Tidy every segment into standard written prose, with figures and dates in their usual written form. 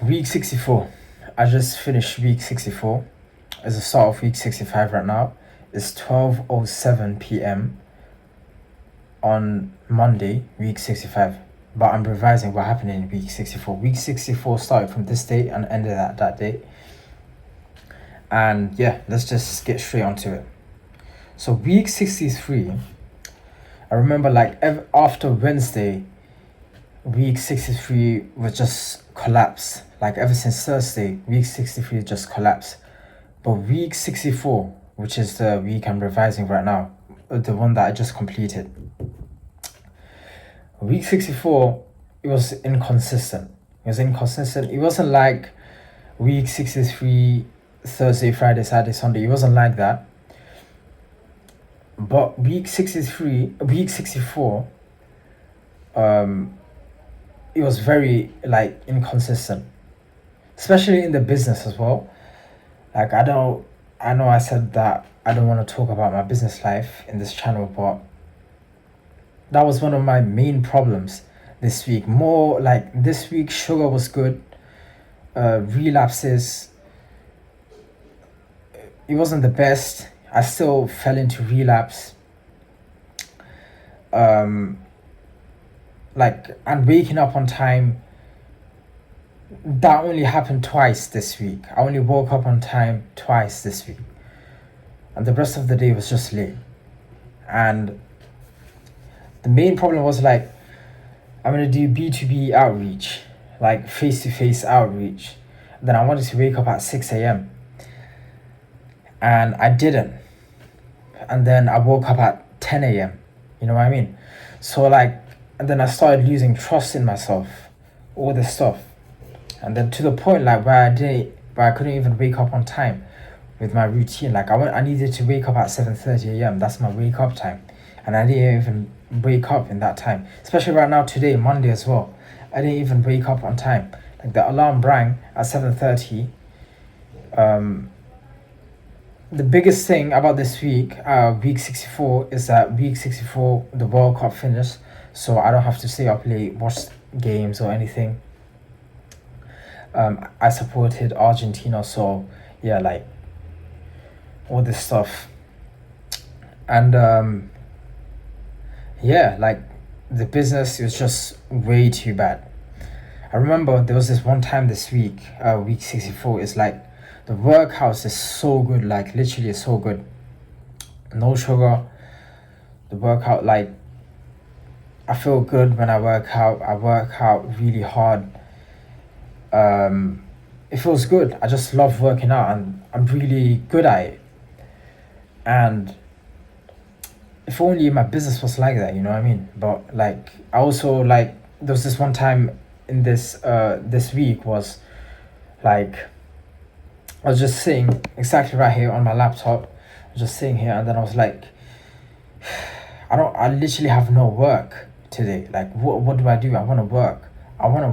Week 64. I just finished week 64. It's the start of week 65 right now. It's 12:07 p.m. on Monday, week 65. But I'm revising what happened in week 64. Week 64 started from this date and ended at that date. And yeah, let's just get straight onto it. So week 63, I remember after Wednesday, week 63 was just collapsed. Like ever since Thursday, week 63 just collapsed. But week 64, which is the week I'm revising right now, the one that I just completed, week 64, it was inconsistent. It wasn't like week 63, Thursday, Friday, Saturday, Sunday. It wasn't like that. But week 64, it was very inconsistent, especially in the business as well. I know I said that I don't want to talk about my business life in this channel, but that was one of my main problems this week. More like this week, sugar was good. Relapses, it wasn't the best. I still fell into relapse. And waking up on time, that only happened twice this week. I only woke up on time twice this week. And the rest of the day was just late. And the main problem was I'm going to do B2B outreach, like face-to-face outreach. Then I wanted to wake up at 6 a.m. And I didn't. And then I woke up at 10 a.m. You know what I mean? So and then I started losing trust in myself, all this stuff. And then to the point where I couldn't even wake up on time with my routine. I needed to wake up at 7:30 a.m. That's my wake up time. And I didn't even wake up in that time. Especially right now, today, Monday as well. I didn't even wake up on time. The alarm rang at 7:30. The biggest thing about this week, week 64, is that week 64, the World Cup finished. So I don't have to stay up late, watch games or anything. I supported Argentina, so yeah, all this stuff. And the business was just way too bad. I remember there was this one time this week, week 64, is the workouts is so good, literally it's so good. No sugar. The workout, I feel good when I work out. I work out really hard. It feels good. I just love working out and I'm really good at it. And if only my business was like that, you know what I mean? But I also there was this one time in this week was I was just sitting exactly right here on my laptop. I was just sitting here and then I was I literally have no work today. What do? I want to work. I want to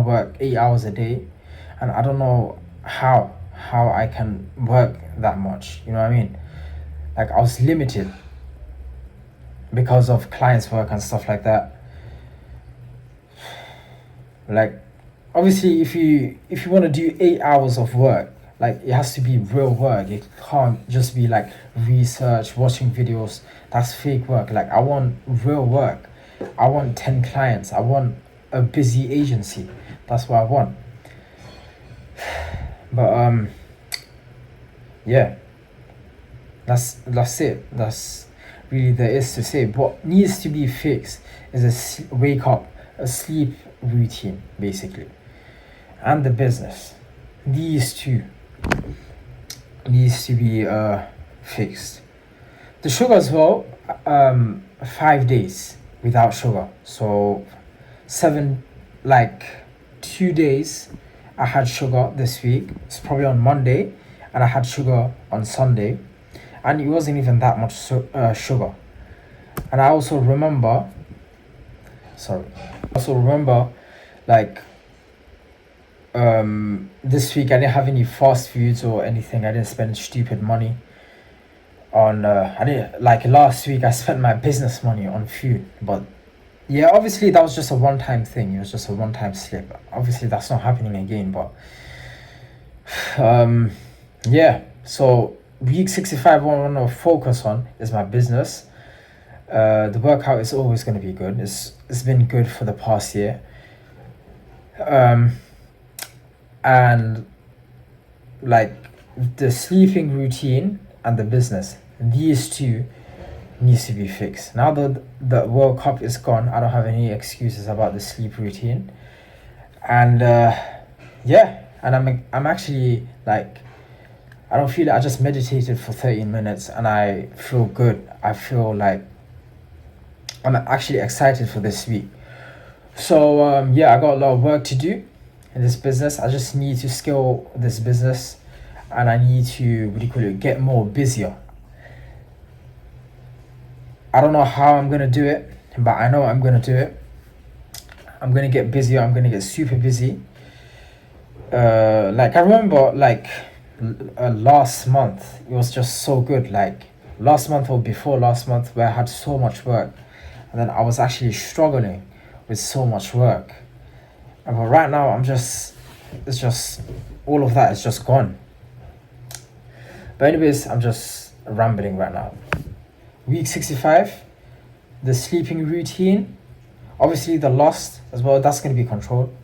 work 8 hours a day, and I don't know how I can work that much. You know what I mean? I was limited because of clients' work and stuff like that. Obviously, if you want to do 8 hours of work, it has to be real work. It can't just be research, watching videos. That's fake work. I want real work. I want 10 clients. I want a busy agency. That's what I want. But yeah, that's it. That's really there is to say. What needs to be fixed is a sleep routine, basically, and the business. These two needs to be fixed. The sugar as well, 5 days without sugar. So 2 days I had sugar this week. It's probably on Monday, and I had sugar on Sunday, and it wasn't even that much sugar. And I also remember, this week I didn't have any fast foods or anything. I didn't spend stupid money on I didn't last week I spent my business money on food, but Yeah, obviously that was just a one-time thing. It was just a one-time slip. Obviously that's not happening again. But um, yeah. So week 65, what I want to focus on is my business. The workout is always going to be good. It's been good for the past year. Um, and like the sleeping routine and the business, these two needs to be fixed. Now that the World Cup is gone, I don't have any excuses about the sleep routine. And yeah, and I'm actually like, I don't feel it. I just meditated for 13 minutes and I feel good. I feel like I'm actually excited for this week. So yeah, I got a lot of work to do in this business. I just need to scale this business, and I need to, what do you call it, get more busier. I don't know how I'm gonna do it, but I know I'm gonna do it. I'm gonna get busier. I'm gonna get super busy. Like I remember, like last month, it was just so good. Like last month or before last month, where I had so much work, and then I was actually struggling with so much work. And but right now, it's just, all of that is just gone. But anyways, I'm just rambling right now. Week 65, the sleeping routine, obviously the lost as well, that's going to be controlled.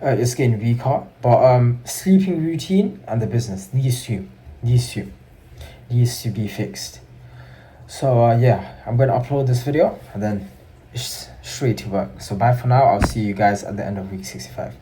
It's getting weaker, but sleeping routine and the business, these two needs to be fixed. So yeah, I'm going to upload this video and then it's straight to work. So bye for now. I'll see you guys at the end of week 65.